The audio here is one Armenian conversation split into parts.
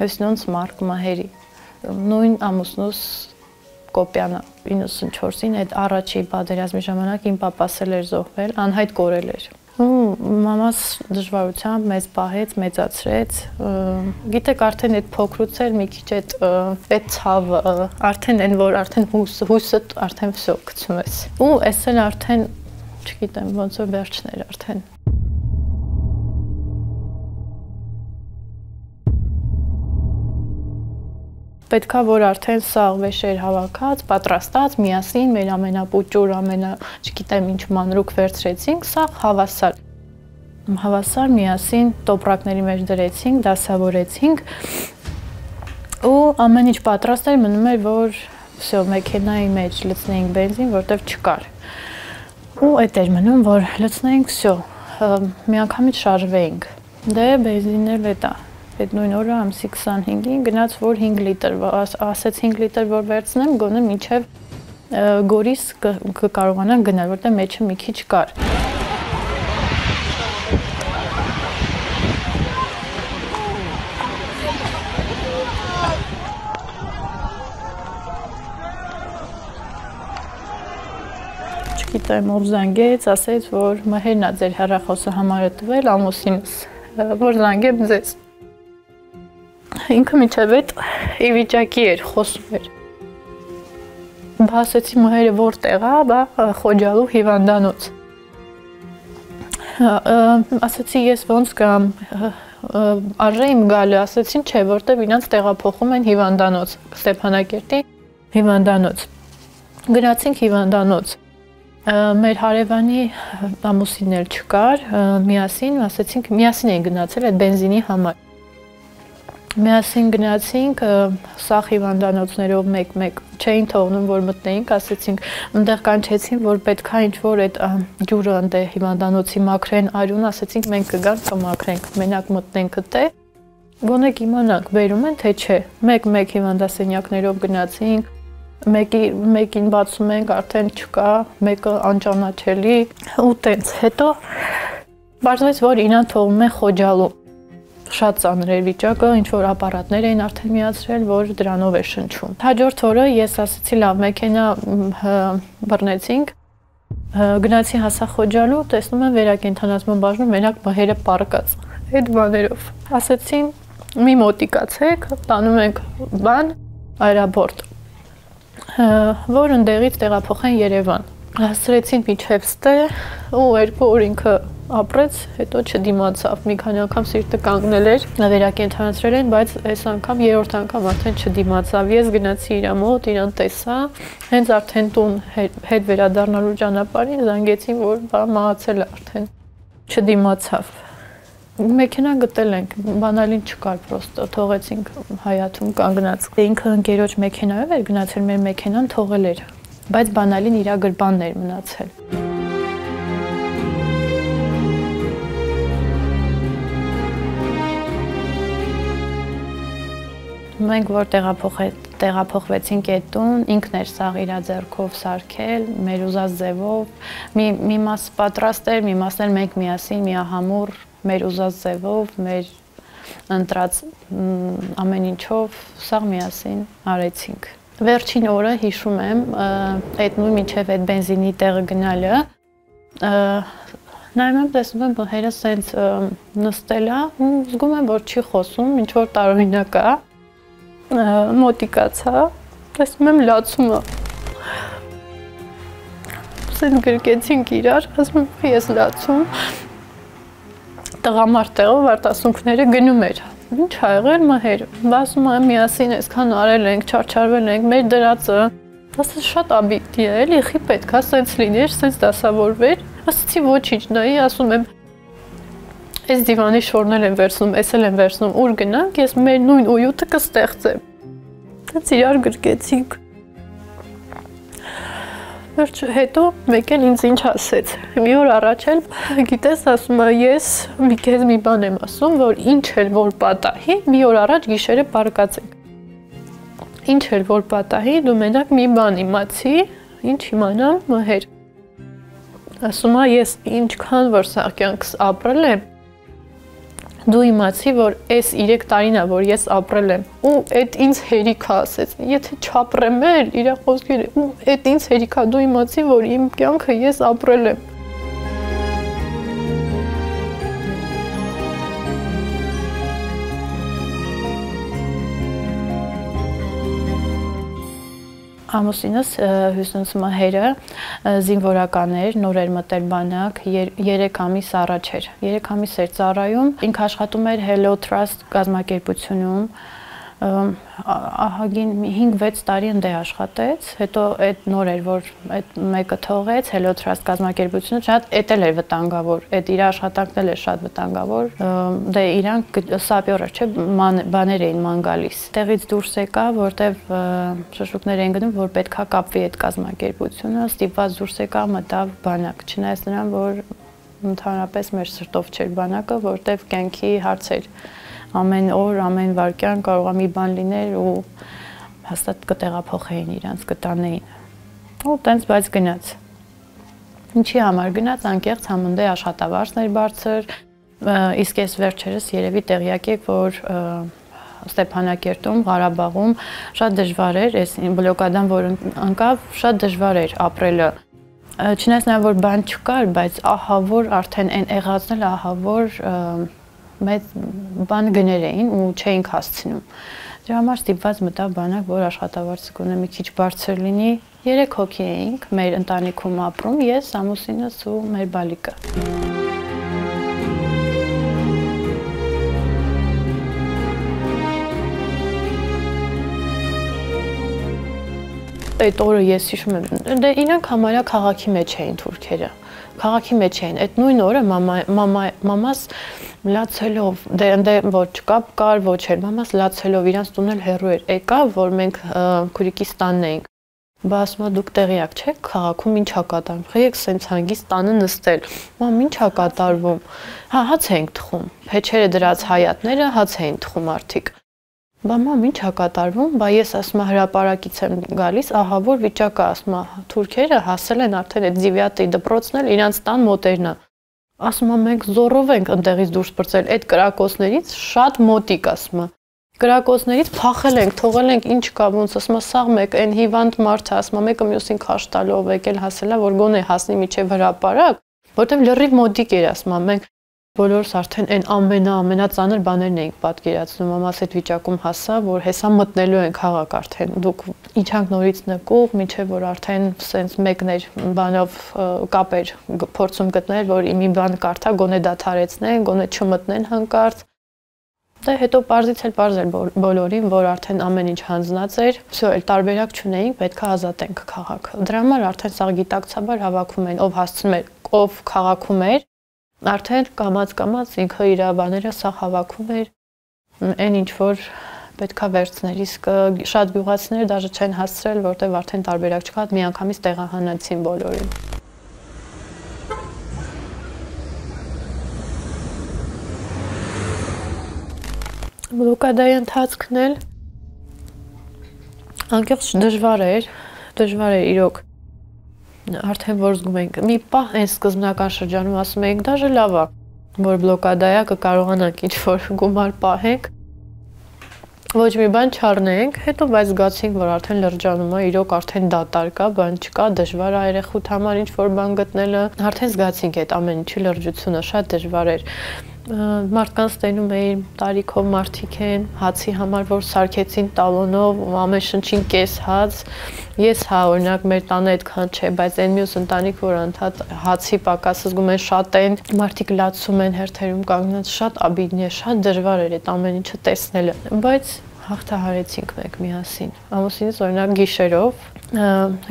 հյուսնոնց մարկ մահերի։ Նույն ամուսնուս Կոպյանը 94-ին այդ առաջի պատերազմի ժամանակ իմ պապասել էր զոհվել, անհայտ կորել էր։ Ու մամաս դժվարությամբ մեզ պահեց, մեծացրեց։ Գիտեք, արդեն այդ փոքրուց էր մի քիչ այդ ցավը, արդեն այն որ արդեն հույսը արդեն վсё գցում ես։ Ու էս էլ արդեն, չգիտեմ, ոնց որ վերջն էր արդեն։ Պետքա որ արդեն սաղ վեշեր հավաքած, պատրաստած, միասին մեր ամենապուճուր, չգիտեմ ինչ մանրուկ վերցրեցինք, սաղ հավասար միասին տոպրակների մեջ դրեցինք, դասավորեցինք ու ամեն ինչ պատրաստ էր, մնում էր որ վсё մեքենայի մեջ լցնեինք բենզին, որտեվ չկար։ Ու այդ էր մնում որ լցնեինք վсё, միանգամից շարժվեինք։ Դե բենզինն էլ էտա։ Այդ նույն օրը ամսի 25-ին գնաց որ 5 լիտր, ասեց 5 լիտր որ վերցնեմ, գոնե մինչև Գորիս կկարողանան գնալ, որտեղ մեջը մի քիչ կար։ Չգիտեմ, ով զանգեց, ասեց, որ Մհերն է ձեր հեռախոսը համարը տվել ամուսինս, որ զանգեմ ձեզ։ Ինքը միջև այդ ի վիճակի էր, խոսում էր։ Բա ասեցի Մհերը որտեղ է, բա Խոջալու հիվանդանոց։ Ասեցի ես ոնց գամ, արժե իմ գալը, ասեցին չէ, որտեղ իրանց տեղափոխում են հիվանդանոց, Ստեփանակերտի հիվանդանոց։ Գնացինք հիվանդանոց։ Մեր հարևանի ամուսինն էլ չկար, միասին, ասեցինք, միասին էին գնացել այդ բենզինի համար։ Միասին գնացինք, սաղ հիվանդանոցներով մեկ-մեկ չէին թողնում, որ մտնեինք, ասեցինք, այնտեղ կանչեցին, որ պետքա ինչ-որ այդ ջուրը այնտեղ հիվանդանոցի մաքրեն, արյուն, ասեցինք, մենք կգանք կմաքրենք, մենակ մտնենք թե, գոնե կիմանանք, բերում են, թե չէ, մեկ-մեկ հիվանդասենյակներով գնացինք, մեկին բացում ենք, արդեն չկա, մեկը անճանաչելի, ու տենց, հետո բարձվեց, որ իրան թողում են Խոջալու։ Շատ ծանր էր վիճակը, ինչ-որ ապարատներ էին արդեն միացրել, որ դրանով է շնչում։ Հաջորդ օրը ես ասեցի լավ, մեքենա բռնեցինք, գնացի հասա Խոջալու, տեսնում եմ վերակենդանացման բաժնում մենակ Մհերը պառկած, այդ բաներով։ Ասեցին մի մոտիկացեք, տանում ենք բան, այրապորտ, որ ընդեղից տեղափոխեն Երևան։ Հասցրեցին միջև ստե ու 2 օր ինքը ապրեց, հետո չդիմացավ, մի քանի անգամ սիրտը կանգնել էր, վերակենդանացրել են, բայց այս անգամ երրորդ անգամ արդեն չդիմացավ, ես գնացի իր մոտ, իրան տեսա, հենց արդեն տուն հետ վերադառնալու ճանապարհին զանգեցին, որ մահացել է արդեն, չդիմացավ։ Մեքենա գտել ենք, բանալին չկար պրոստը, թողեցինք Հայաթում կանգնած։ Ինքը ընկերոջ մեքենայով էր գնացել, մեր մեքենան թողել էր, բայց բանալին իր գրպանն էր մնացել։ Մենք որ տեղափոխվեցինք այդ տուն, ինքն էր սաղ իր ձեռքով սարքել, մեր ուզած ձևով, մի մաս պատրաստ էր, մի մասն էլ մենք միասին, միահամուռ, մեր ուզած ձևով, մեր ընտրած ամեն ինչով, սաղ միասին արեցինք։ Վերջին օրը հիշում եմ, այդ նույն միջև այդ բենզինի տեղը գնալը, նայում եմ, տեսնում եմ Մհերը սենց նստել է, զգում եմ, որ չի խոսում, ինչ-որ տարօրինակ է, մոտիկացա, տեսնում եմ լացում է, սենց գրկեցինք իրար, ասում եմ ես լացում, տղամարդ տեղով արտասունքները գնում էր, ինչ ա եղել Մհեր, ասում եմ միասին այսքան արել ենք, չարչարվել ենք, մեր դրածը, ասես շատ աբիգտի է, էլի խի պետք է սենց լիներ, սենց դասավորվեր, ասեցի ոչինչ նայի, ասում եմ այս դիվանի շորներ են վերցնում, այս էլ են վերցնում, ուր գնանք, ես մեր նույն ույուտը կստեղծեմ, դենց իրար գրկեցինք, հետո մեկ էլ ինձ ինչ ասեց, մի օր առաջ էլ, գիտես, ասում է, ես քեզ մի բան եմ ասում, որ ինչ էլ որ պատահի, մի օր առաջ գիշերը պառկած ենք, ինչ էլ որ պատահի, դու մենակ մի բան իմացի, ինչ իմանամ Մհեր, ասում է, ես ինչքան որ սաղ կյանքս ապրել եմ, Դու իմացի, որ այս 3 տարին է, որ ես ապրել եմ, ու այդ ինձ հերիք է ասեց, եթե չապրեմ էլ իր խոսքերը, ու այդ ինձ հերիք է, դու իմացի, որ իմ կյանքը ես ապրել եմ։ Ամուսինս Հյուսնուսմահերը զինվորական էր, նոր էր մտել բանակ, 3 ամիս առաջ էր։ 3 ամիս էր ծառայում, ինքը աշխատում էր Hello Trust կազմակերպությունում, ահագին 5-6 տարի ընդ աշխատեց, հետո այդ նոր էր, որ այդ մեկը թողեց, Hello Trust կազմակերպությունը շատ էդ էլ էր վտանգավոր, այդ իր աշխատանքն էլ էր շատ վտանգավոր, դե իրանք սապյորը չէ, բաներ էին ման գալիս։ Տեղից դուրս եկա, որտեվ շշուկներ էին գնում, որ պետքա կապվի այդ կազմակերպությունը, ստիպված դուրս եկա, մտավ բանակ, չնայած նրան, որ ընդհանրապես մեր սրտով չէր բանակը, որտեվ կյանքի հարցեր ամեն օր, ամեն վայրկյան կարող է մի բան լիներ ու հաստատ կտեղափոխեին իրանց, կտանեին։ Ու տենց բայց գնաց։ Ինչի համար գնաց, անկեղծ համընդե աշխատավարձներ բարձր, իսկ ես վերջերս երևի տեղյակ եք, որ Ստեփանակերտում, Ղարաբաղում շատ դժվար էր, այս բլոկադան, որ ընկավ, շատ դժվար էր ապրելը։ Չնայած նա որ բան չկար, բայց ահա որ արդեն այն եղածն էլ ահա որ մեծ բան գներ էին ու չէինք հասցնում։ Դրա համար ստիպված մտավ բանակ, որ աշխատավարձը գոնե մի քիչ բարձր լինի։ 3 հոգի էինք մեր ընտանիքում ապրում, ես, ամուսինս ու մեր բալիկը։ Այդ օրը ես հիշում եմ, դե իրանք համարյա քաղաքի մեջ էին թուրքերը։ Քաղաքի մեջ էին։ Այդ նույն օրը մամաս լացելով, դե ոչ կապ կար, ոչ էր, մամաս լացելով իրանց տունն էլ հեռու էր։ Եկավ, որ մենք քուրիկիս տանն էինք։ Բա ասում դուք տեղյակ չեք քաղաքում ինչ է կատարվում։ Ղեեք սենց հանգիստ տանը նստել։ Մամ ինչ է կատարվում։ Հա, հաց ենք թխում։ Փեչերը դրած հայատները հաց էին թխում արդիկ։ Բա մամ ինչ է կատարվում, բա ես ասում հրապարակից եմ գալիս, ահա որ վիճակը ասում թուրքերը հասել են արդեն այդ Զիվյատի դպրոցն էլ իրանց տան մոտերն է։ Ասում մենք զորով ենք ընտեղից դուրս բրծել, այդ կրակոցներից շատ մոտիկ ասում։ Կրակոցներից փախել ենք, թողել ենք ինչ կա, ոնց ասում սաղ մեկ այն հիվանդ մարդը ասում մեկը մյուսին քաշ տալով եկել հասելա, որ գոնե հասնի միջև հրապարակ, որտեվ լրիվ մոտիկ էր ասում մենք բոլորս արդեն այն ամենածանր բաներն էինք պատկերացնում, մամաս այդ վիճակում հասա, որ հեսա մտնելու են քաղաք արդեն, դուք իջանք նորից նկուղ, մինչև որ արդեն սենց մեկներ բանով կապեր փորձում գտնել, որ մի բան կարդա, գոնե դադարեցնեն, գոնե չմտնեն հանկարծ։ Դե հետո պարզից էլ պարզ էր բոլորին, որ արդեն ամեն ինչ հանձնած էր, վсё, էլ տարբերակ չունեինք, պետք է ազատենք քաղաքը։ Դրա համար արդեն սա գիտակցաբար հավաքում են, ով հասցնում էր, ով քաղաքում էր, արդեն կամած ինքը իր բաները սա հավաքում էր, այն ինչ որ պետքա վերցներ, իսկ շատ գյուղացիներ դաժե չեն հասցրել, որտեվ արդեն տարբերակ չկա, միանգամից տեղահանեցին բոլորին։ Բլոկադայի ընթացքն էլ անկեղծ դժվար էր իրոք, արդեն որ զգում ենք, մի պահ այն սկզբնական շրջանում ասում ենք, դաժե լավ է, որ բլոկադայա կկարողանանք ինչ-որ գումար պահենք, ոչ մի բան չառնենք, հետո բայց զգացինք, որ արդեն լրջանում է, իրոք արդեն դատար կա, բան չկա, դժվար է երեխուդ համար ինչ-որ բան գտնելը, արդեն զգացինք այդ ամեն ինչի լրջությունը, շատ դժվար էր։ Մարդկանց տենում էին տարիքով մարդիկ են, հացի համար որ սարքեցին տալոնով, ամեն շնչին կես հաց, ես հա օրինակ մեր տանը այդքան չէ, բայց այն մյուս ընտանիք, որ անդադ հացի պակասը զգում են շատ են, մարդիկ լացում են հերթերում կանգնած, շատ աբիդնի է, շատ դժվար էր այդ ամեն ինչը տեսնելը, բայց հաղթահարեցինք մենք միասին։ Ամուսինս օրինակ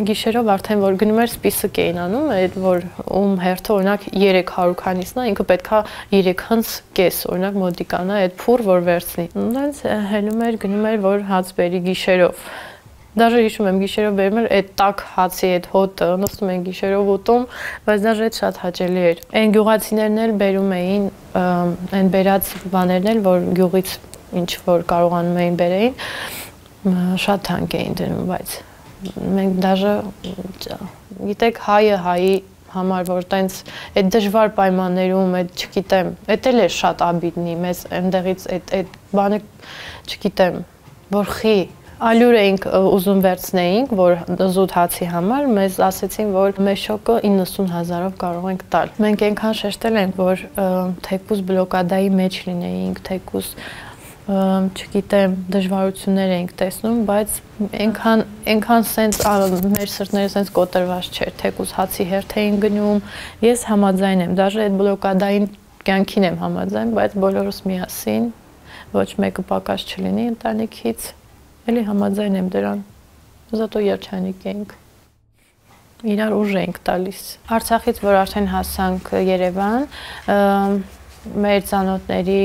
գիշերով արդեն որ գնում էր սպիսկ էին անում, այդ որ հերթը օրինակ 300 քանիսն է, ինքը պետքա 3.5 օրինակ մոտիկանա այդ փուր որ վերցնի։ Այնց հելում էր գնում էր որ հաց բերի գիշերով։ Դաժե հիշում եմ գիշերով բերում էր այդ տաք հացի այդ հոտը, նստում են գիշերով ուտում, բայց դաժե այդ շատ հաճելի էր։ Այն գյուղացիներն էլ բերում էին այն բերած բաներն էլ որ գյուղից ինչ որ կարողանում էին բերեին, շատ թանկ էին դնում, բայց մենք դաժե գիտեք հայը համար, որ տենց այդ դժվար պայմաններում, այդ չգիտեմ, էդ էլ է շատ աբիդնի, մեզ այնտեղից այդ բանը չգիտեմ, որ խի ալյուր էինք ուզում վերցնեինք, որ զուտ հացի համար, մեզ ասեցին, որ մեր շոկը 90,000-ով կարող ենք տալ։ Մենք այնքան շեշտել ենք, որ թեկուզ բլոկադայի մեջ լինեինք, թեկուզ չգիտեմ, դժվարություններ էինք տեսնում, բայց այնքան սենց մեր սրտները սենց կոտրված չէր, թեկուզ հացի հերթ էին գնում, ես համաձայն եմ, դաժե այդ բլոկադային կյանքին եմ համաձայն, բայց բոլորս միասին, ոչ մեկը պակաս չլինի ընտանիքից, էլի համաձայն եմ դրան, զատո երջանիկ էինք, իրար ուժ էինք տալիս։ Արցախից, որ արդեն հասանք Երևան, մեր ծանոթների,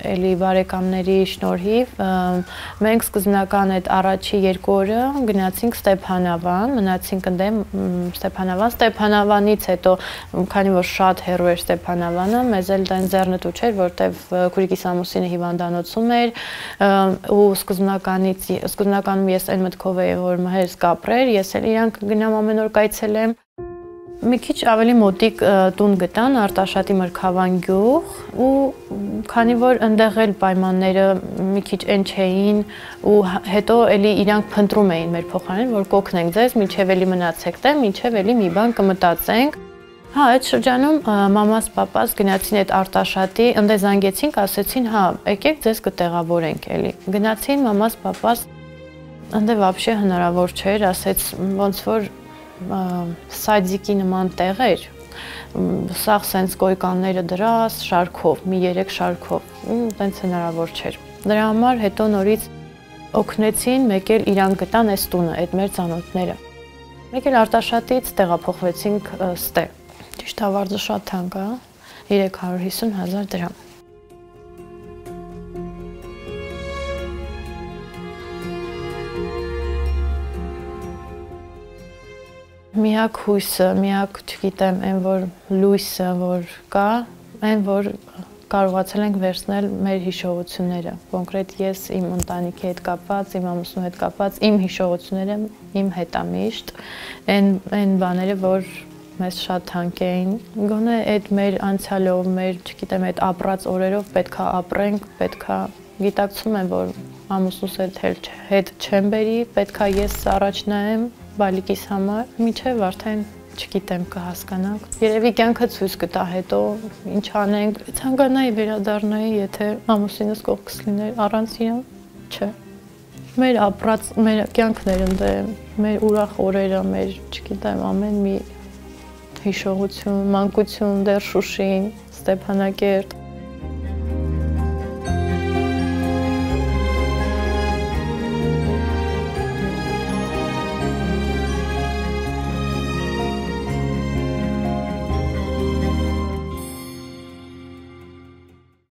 էլի բարեկամների շնորհիվ, մենք սկզբնական այդ առաջի 2 օրը գնացինք Ստեփանավան, մնացինք ընդեմ Ստեփանավան, Ստեփանավանից հետո, քանի որ շատ հեռու էր Ստեփանավանը, մեզ էլ դեն ձեռնտու չէր, որտեվ քուրիկիս ամուսինը հիվանդանոցում էր, ու սկզբնականում ես այն մտքով էի, որ մհերս կապրեր, ես էլ իրանք գնամ ամեն օր կայցելեմ։ Մի քիչ ավելի մոտիկ տուն գտան Արտաշատի Մրգավան գյուղ ու քանի որ ընդեղ էլ պայմանները մի քիչ այն չէին ու հետո էլի իրանք փնտրում էին մեր փոխարեն որ կօգնենք ձեզ մինչև էլի մնացեք տեղ մինչև էլի մի բան կմտածենք հա այդ շրջանում մամաս պապաս գնացին այդ Արտաշատի ընդե զանգեցինք ասեցին հա եկեք ձեզ կտեղավորենք էլի գնացին մամաս պապաս ընդե вообще հնարավոր չէր ասեց ոնց որ սադիկի նման տեղեր, սաղ սենց գոյկանները դրած շարքով, մի 3 շարքով, տենց հնարավոր չէր։ Դրա համար հետո նորից օգնեցին, մեկ էլ իրան գտան այս տունը, այդ մեր ծանոթները։ Մեկ էլ Արտաշատից տեղափոխվեցինք ստե։ Ճիշտ ավարձը շատ թանկ է, 350,000 դրամ։ Միակ հույսը, միակ, չգիտեմ, այն որ լույսը, որ կա, այն որ կարողացել ենք վերցնել մեր հիշողությունները, կոնկրետ ես իմ ընտանիքի հետ կապված, իմ ամուսնու հետ կապված, իմ հիշողությունները իմ հետ է միշտ, այն բաները, որ մեզ շատ թանկ էին, գոնե այդ մեր անցյալով, մեր, չգիտեմ, այդ ապրած օրերով պետք է ապրենք, պետք է գիտակցում եմ, որ ամուսնուս հետ չեմ բերի, պետք է ես առաջ նայեմ, բալիկիս համար, միջև արդեն չգիտեմ կհասկանանք։ Երևի կյանքը ցույց կտա հետո ինչ անենք, ցանկանայի վերադառնայի, եթե ամուսինս կողքս լիներ, առանց իրան, չէ։ Մեր ապրած, մեր կյանքներն դե, մեր ուրախ օրերը, մեր, չգիտեմ, ամեն մի հիշողություն, մանկություն, դեռ Շուշին, Ստեփանակերտ,